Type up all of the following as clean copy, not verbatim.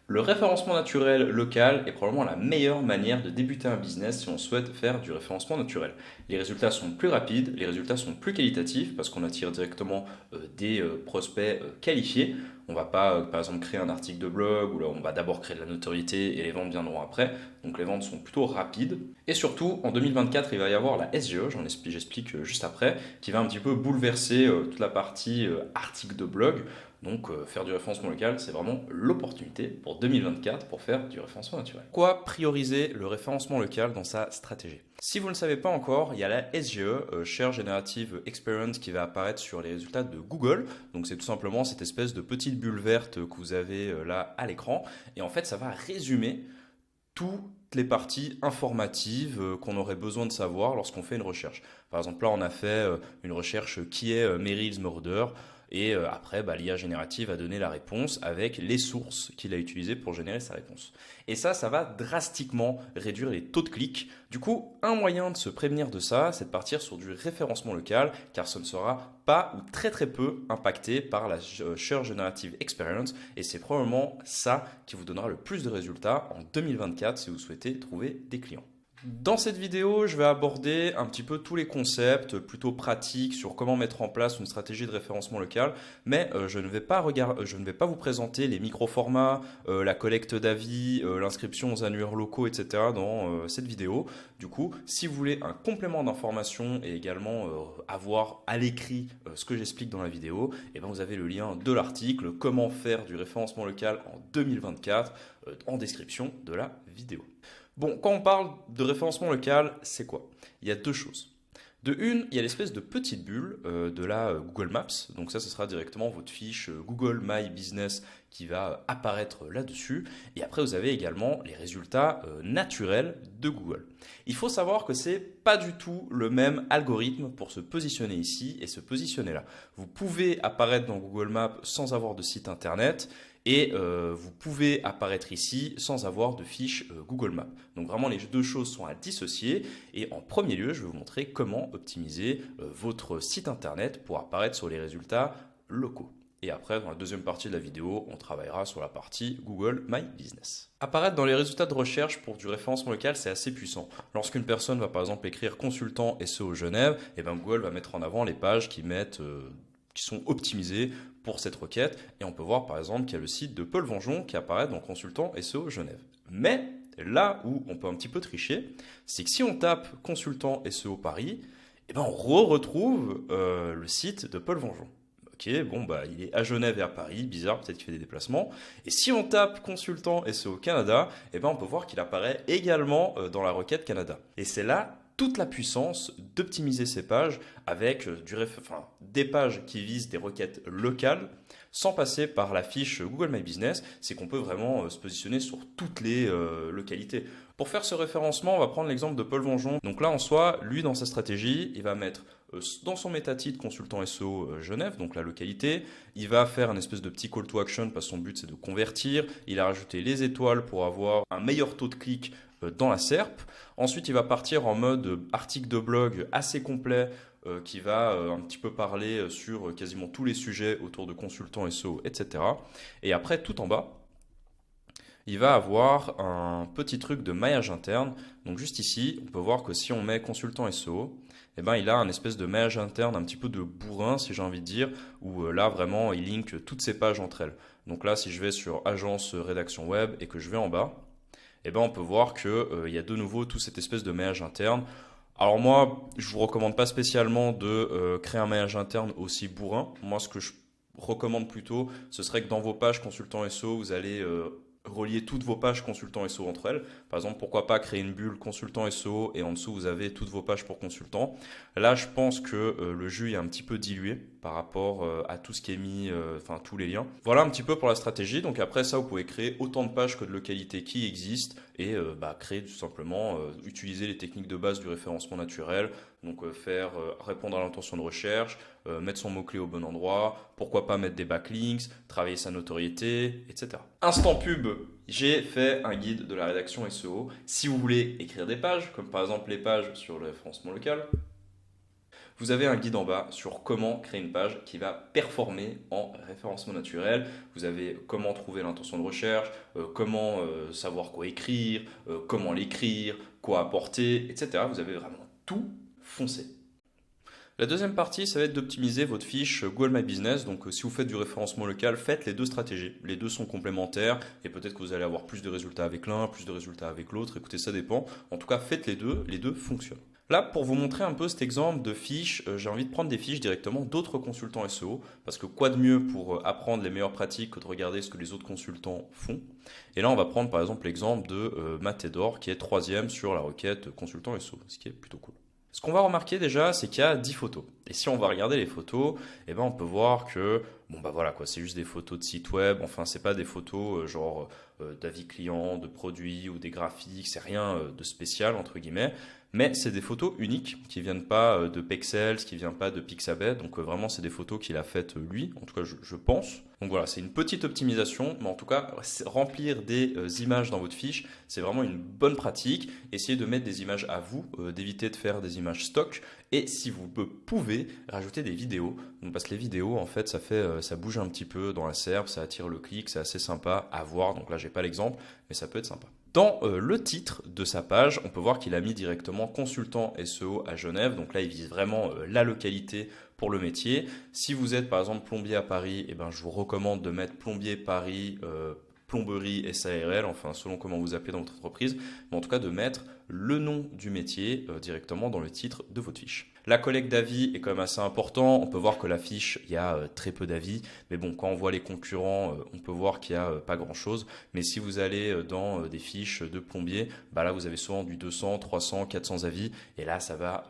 Le référencement naturel local est probablement la meilleure manière de débuter un business si on souhaite faire du référencement naturel. Les résultats sont plus rapides, les résultats sont plus qualitatifs parce qu'on attire directement des prospects qualifiés. On va pas, par exemple, créer un article de blog où là, on va d'abord créer de la notoriété et les ventes viendront après. Donc les ventes sont plutôt rapides. Et surtout, en 2024, il va y avoir la SEO, j'explique juste après, qui va un petit peu bouleverser toute la partie article de blog. Donc faire du référencement local, c'est vraiment l'opportunité pour 2024 pour faire du référencement naturel. Pourquoi prioriser le référencement local dans sa stratégie? Si vous ne le savez pas encore, il y a la SGE, Share Generative Experience, qui va apparaître sur les résultats de Google. Donc c'est tout simplement cette espèce de petite bulle verte que vous avez là à l'écran. Et en fait, ça va résumer toutes les parties informatives qu'on aurait besoin de savoir lorsqu'on fait une recherche. Par exemple, là, on a fait une recherche qui est Meryl's Murder. Et après, l'IA générative a donné la réponse avec les sources qu'il a utilisées pour générer sa réponse. Et ça va drastiquement réduire les taux de clics. Du coup, un moyen de se prévenir de ça, c'est de partir sur du référencement local, car ce ne sera pas ou très très peu impacté par la Share Generative Experience. Et c'est probablement ça qui vous donnera le plus de résultats en 2024 si vous souhaitez trouver des clients. Dans cette vidéo, je vais aborder un petit peu tous les concepts plutôt pratiques sur comment mettre en place une stratégie de référencement local, mais je ne vais pas vous présenter les micro-formats, la collecte d'avis, l'inscription aux annuaires locaux, etc. dans cette vidéo. Du coup, si vous voulez un complément d'information et également avoir à l'écrit ce que j'explique dans la vidéo, eh ben vous avez le lien de l'article Comment faire du référencement local en 2024 en description de la vidéo. Bon, quand on parle de référencement local, c'est quoi? Il y a deux choses. De une, il y a l'espèce de petite bulle de la Google Maps. Donc ça, ce sera directement votre fiche Google My Business qui va apparaître là-dessus. Et après, vous avez également les résultats naturels de Google. Il faut savoir que c'est pas du tout le même algorithme pour se positionner ici et se positionner là. Vous pouvez apparaître dans Google Maps sans avoir de site internet. Et vous pouvez apparaître ici sans avoir de fiche Google Maps. Donc vraiment les deux choses sont à dissocier. Et en premier lieu, je vais vous montrer comment optimiser votre site internet pour apparaître sur les résultats locaux. Et après, dans la deuxième partie de la vidéo, on travaillera sur la partie Google My Business. Apparaître dans les résultats de recherche pour du référencement local, c'est assez puissant. Lorsqu'une personne va par exemple écrire consultant SEO Genève, et ben Google va mettre en avant les pages qui sont optimisées pour cette requête. Et on peut voir par exemple qu'il y a le site de Paul Vengeon qui apparaît dans Consultant SEO Genève. Mais là où on peut un petit peu tricher, c'est que si on tape Consultant SEO Paris, eh ben on retrouve le site de Paul Vengeon. Ok, bon il est à Genève et à Paris, bizarre, peut-être qu'il fait des déplacements. Et si on tape Consultant SEO Canada, eh ben on peut voir qu'il apparaît également dans la requête Canada. Et c'est là toute la puissance d'optimiser ces pages avec des pages qui visent des requêtes locales sans passer par la fiche Google My Business, c'est qu'on peut vraiment se positionner sur toutes les localités. Pour faire ce référencement, on va prendre l'exemple de Paul Vengeon. Donc là, en soi, lui, dans sa stratégie, il va mettre dans son métatitre consultant SEO Genève, donc la localité. Il va faire un espèce de petit call to action parce que son but c'est de convertir. Il a rajouté les étoiles pour avoir un meilleur taux de clic dans la SERP. Ensuite, il va partir en mode article de blog assez complet qui va un petit peu parler sur quasiment tous les sujets autour de consultants SEO, etc. Et après, tout en bas, il va avoir un petit truc de maillage interne. Donc juste ici, on peut voir que si on met consultant SEO, eh ben, il a un espèce de maillage interne, un petit peu de bourrin, si j'ai envie de dire, où là, vraiment, il link toutes ces pages entre elles. Donc là, si je vais sur agence rédaction web et que je vais en bas, eh ben, on peut voir qu'il y a de nouveau toute cette espèce de maillage interne. Alors moi, je vous recommande pas spécialement de créer un maillage interne aussi bourrin. Moi, ce que je recommande plutôt, ce serait que dans vos pages consultant SEO, vous allez relier toutes vos pages consultant SEO entre elles. Par exemple, pourquoi pas créer une bulle consultant SEO et en dessous, vous avez toutes vos pages pour consultants. Là, je pense que le jus est un petit peu dilué par rapport à tout ce qui est mis, tous les liens. Voilà un petit peu pour la stratégie. Donc après ça, vous pouvez créer autant de pages que de localités qui existent et créer tout simplement, utiliser les techniques de base du référencement naturel. Donc répondre à l'intention de recherche, mettre son mot-clé au bon endroit, pourquoi pas mettre des backlinks, travailler sa notoriété, etc. Instant pub, j'ai fait un guide de la rédaction SEO. Si vous voulez écrire des pages, comme par exemple les pages sur le référencement local, Vous avez un guide en bas sur comment créer une page qui va performer en référencement naturel. Vous avez comment trouver l'intention de recherche, comment savoir quoi écrire, comment l'écrire, quoi apporter, etc. Vous avez vraiment tout foncé. La deuxième partie, ça va être d'optimiser votre fiche Google My Business. Donc, si vous faites du référencement local, faites les deux stratégies. Les deux sont complémentaires et peut-être que vous allez avoir plus de résultats avec l'un, plus de résultats avec l'autre. Écoutez, ça dépend. En tout cas, faites les deux fonctionnent. Là, pour vous montrer un peu cet exemple de fiche, j'ai envie de prendre des fiches directement d'autres consultants SEO, parce que quoi de mieux pour apprendre les meilleures pratiques que de regarder ce que les autres consultants font. Et là, on va prendre par exemple l'exemple de Matador, qui est troisième sur la requête consultant SEO, ce qui est plutôt cool. Ce qu'on va remarquer déjà, c'est qu'il y a 10 photos. Et si on va regarder les photos, eh ben on peut voir que bon bah voilà quoi, c'est juste des photos de sites web. Enfin, c'est pas des photos d'avis clients, de produits ou des graphiques. C'est rien de spécial entre guillemets. Mais c'est des photos uniques qui viennent pas de Pexels, qui viennent pas de Pixabay. Donc vraiment, c'est des photos qu'il a faites lui. En tout cas, je pense. Donc voilà, c'est une petite optimisation, mais en tout cas, remplir des images dans votre fiche, c'est vraiment une bonne pratique. Essayez de mettre des images à vous, d'éviter de faire des images stock. Et si vous pouvez, rajouter des vidéos. Donc, parce que les vidéos, en fait, ça bouge un petit peu dans la SERP, ça attire le clic, c'est assez sympa à voir. Donc là, j'ai pas l'exemple, mais ça peut être sympa. Dans le titre de sa page, on peut voir qu'il a mis directement consultant SEO à Genève. Donc là, il vise vraiment la localité pour le métier. Si vous êtes par exemple plombier à Paris, eh ben, je vous recommande de mettre plombier Paris, plomberie SARL, enfin selon comment vous appelez dans votre entreprise, mais en tout cas de mettre le nom du métier directement dans le titre de votre fiche. La collecte d'avis est quand même assez important. On peut voir que la fiche, il y a très peu d'avis. Mais bon, quand on voit les concurrents, on peut voir qu'il n'y a pas grand-chose. Mais si vous allez dans des fiches de plombier, bah là, vous avez souvent du 200, 300, 400 avis. Et là, ça va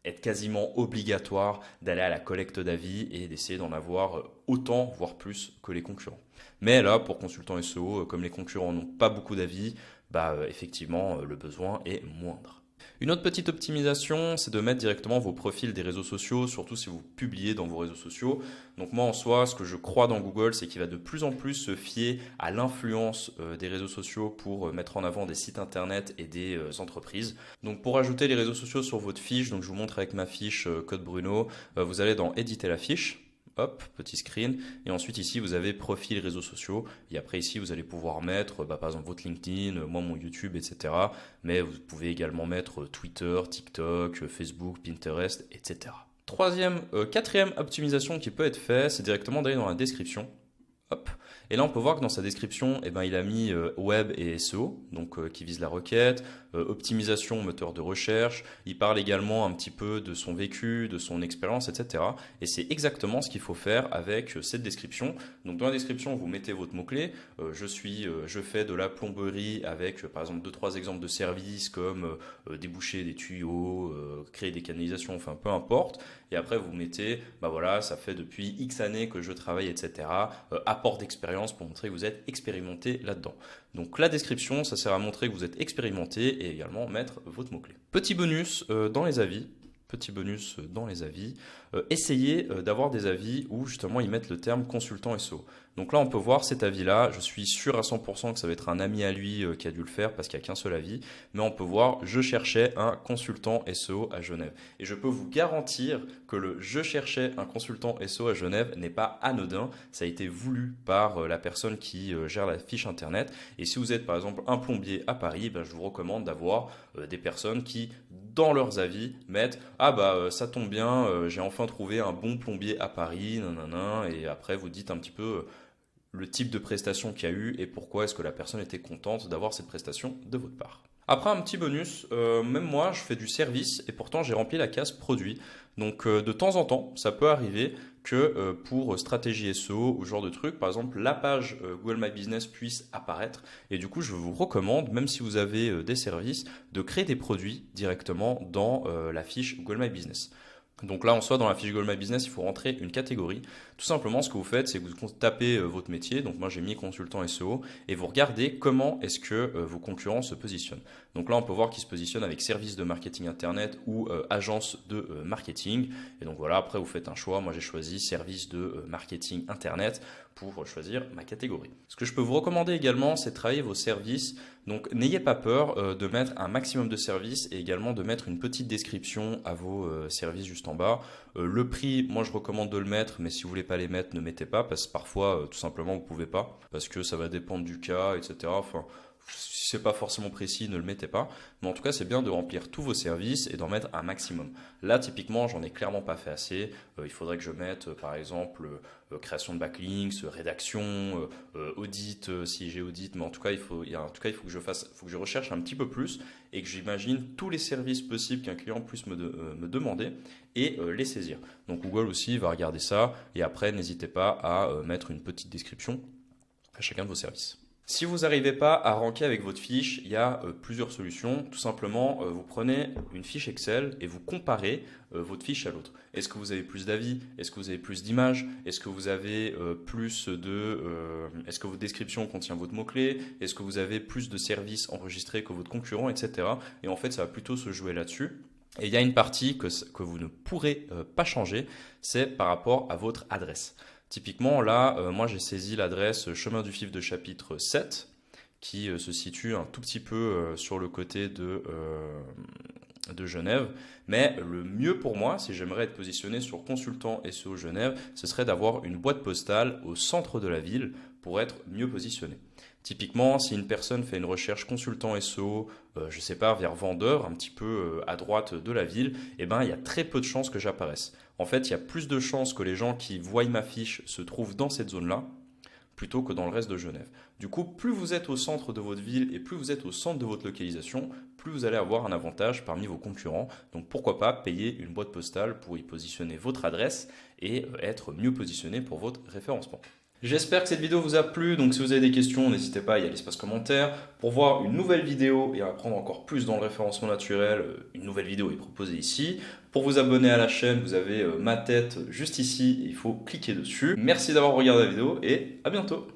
être quasiment obligatoire d'aller à la collecte d'avis et d'essayer d'en avoir autant, voire plus que les concurrents. Mais là, pour consultants SEO, comme les concurrents n'ont pas beaucoup d'avis, bah effectivement, le besoin est moindre. Une autre petite optimisation, c'est de mettre directement vos profils des réseaux sociaux, surtout si vous publiez dans vos réseaux sociaux. Donc moi en soi, ce que je crois dans Google, c'est qu'il va de plus en plus se fier à l'influence des réseaux sociaux pour mettre en avant des sites internet et des entreprises. Donc pour ajouter les réseaux sociaux sur votre fiche, donc je vous montre avec ma fiche Code Bruno, vous allez dans éditer la fiche. Hop, petit screen. Et ensuite ici, vous avez profil réseaux sociaux. Et après ici, vous allez pouvoir mettre par exemple votre LinkedIn, moi mon YouTube, etc. Mais vous pouvez également mettre Twitter, TikTok, Facebook, Pinterest, etc. Quatrième optimisation qui peut être faite, c'est directement d'aller dans la description. Hop. Et là, on peut voir que dans sa description, il a mis web et SEO, donc qui vise la requête, optimisation, moteur de recherche. Il parle également un petit peu de son vécu, de son expérience, etc. Et c'est exactement ce qu'il faut faire avec cette description. Donc dans la description, vous mettez votre mot-clé. Je fais de la plomberie avec, par exemple, 2-3 exemples de services comme déboucher des tuyaux, créer des canalisations, enfin peu importe. Et après, vous mettez, ça fait depuis X années que je travaille, etc. Apport d'expérience pour montrer que vous êtes expérimenté là-dedans. Donc la description, ça sert à montrer que vous êtes expérimenté et également mettre votre mot-clé. Petit bonus dans les avis. Essayez d'avoir des avis où justement ils mettent le terme consultant SEO. Donc là, on peut voir cet avis-là. Je suis sûr à 100% que ça va être un ami à lui qui a dû le faire parce qu'il n'y a qu'un seul avis. Mais on peut voir, je cherchais un consultant SEO à Genève. Et je peux vous garantir que le je cherchais un consultant SEO à Genève n'est pas anodin. Ça a été voulu par la personne qui gère la fiche internet. Et si vous êtes par exemple un plombier à Paris, je vous recommande d'avoir des personnes qui, dans leurs avis, mettent ça tombe bien, j'ai enfin trouvé un bon plombier à Paris, nanana, et après vous dites un petit peu le type de prestation qu'il y a eu et pourquoi est-ce que la personne était contente d'avoir cette prestation de votre part. Après, un petit bonus, même moi je fais du service et pourtant j'ai rempli la case produit. Donc de temps en temps, ça peut arriver que pour stratégie SEO ou ce genre de truc, par exemple la page Google My Business puisse apparaître. Et du coup, je vous recommande, même si vous avez des services, de créer des produits directement dans la fiche Google My Business. Donc là, en soi, dans la fiche Google My Business, il faut rentrer une catégorie. Tout simplement, ce que vous faites, c'est que vous tapez votre métier. Donc moi, j'ai mis consultant SEO et vous regardez comment est-ce que vos concurrents se positionnent. Donc là, on peut voir qu'ils se positionnent avec service de marketing internet ou agence de marketing. Et donc voilà, après, vous faites un choix. Moi, j'ai choisi service de marketing internet pour choisir ma catégorie. Ce que je peux vous recommander également, c'est de travailler vos services. Donc n'ayez pas peur de mettre un maximum de services et également de mettre une petite description à vos services juste en bas. Le prix, moi je recommande de le mettre, mais si vous voulez pas les mettre, ne mettez pas parce que parfois tout simplement vous pouvez pas parce que ça va dépendre du cas, etc. Enfin, si c'est pas forcément précis, ne le mettez pas. Mais en tout cas, c'est bien de remplir tous vos services et d'en mettre un maximum. Là, typiquement, j'en ai clairement pas fait assez. Il faudrait que je mette, par exemple, création de backlinks, rédaction, audit, si j'ai audit. Mais en tout cas, en tout cas, il faut faut que je recherche un petit peu plus et que j'imagine tous les services possibles qu'un client puisse me demander et les saisir. Donc Google aussi va regarder ça et après, n'hésitez pas à mettre une petite description à chacun de vos services. Si vous n'arrivez pas à ranker avec votre fiche, il y a plusieurs solutions. Tout simplement, vous prenez une fiche Excel et vous comparez votre fiche à l'autre. Est-ce que vous avez plus d'avis? Est-ce que vous avez plus d'images? Est-ce que vous avez est-ce que votre description contient votre mot-clé? Est-ce que vous avez plus de services enregistrés que votre concurrent, etc. Et en fait, ça va plutôt se jouer là-dessus. Et il y a une partie que vous ne pourrez pas changer, c'est par rapport à votre adresse. Typiquement, là, moi j'ai saisi l'adresse Chemin du Fif de Chapitre 7, qui se situe un tout petit peu sur le côté de Genève. Mais le mieux pour moi, si j'aimerais être positionné sur consultant SEO Genève, ce serait d'avoir une boîte postale au centre de la ville pour être mieux positionné. Typiquement, si une personne fait une recherche consultant SEO, je ne sais pas, vers vendeur, un petit peu à droite de la ville, eh ben, il y a très peu de chances que j'apparaisse. En fait, il y a plus de chances que les gens qui voient ma fiche se trouvent dans cette zone-là plutôt que dans le reste de Genève. Du coup, plus vous êtes au centre de votre ville et plus vous êtes au centre de votre localisation, plus vous allez avoir un avantage parmi vos concurrents. Donc pourquoi pas payer une boîte postale pour y positionner votre adresse et être mieux positionné pour votre référencement. J'espère que cette vidéo vous a plu, donc si vous avez des questions, n'hésitez pas, il y a l'espace commentaire. Pour voir une nouvelle vidéo et apprendre encore plus dans le référencement naturel, une nouvelle vidéo est proposée ici. Pour vous abonner à la chaîne, vous avez ma tête juste ici, il faut cliquer dessus. Merci d'avoir regardé la vidéo et à bientôt.